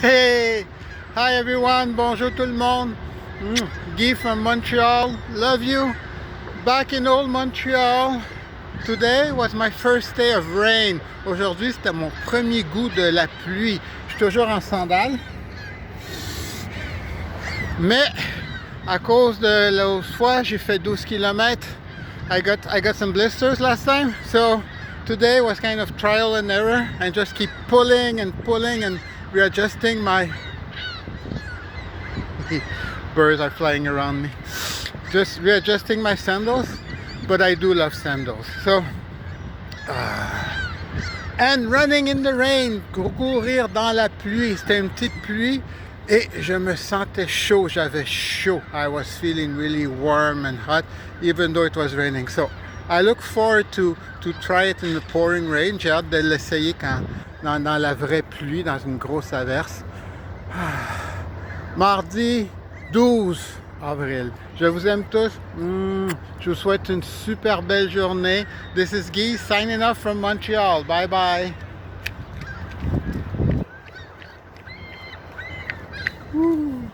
Hey! Hi everyone, bonjour tout le monde. Guy from Montreal, love you. Back in old Montreal. Today was my first day of rain. Aujourd'hui, c'était mon premier goût de la pluie. Je suis toujours en sandales. Mais à cause de l'autre fois, j'ai fait 12 km. I got some blisters last time. So today was kind of trial and error and just keep pulling and readjusting my birds are flying around me. Just readjusting my sandals, but I do love sandals. So and running in the rain, courir dans la pluie. C'était une petite pluie et je me sentais chaud. J'avais chaud. I was feeling really warm and hot, even though it was raining. So I look forward to try it in the pouring rain. J'ai hâte de l'essayer dans la vraie pluie, dans une grosse averse. Mardi 12 avril. Je vous aime tous. Je vous souhaite une super belle journée. This is Guy signing off from Montreal. Bye bye. Woo.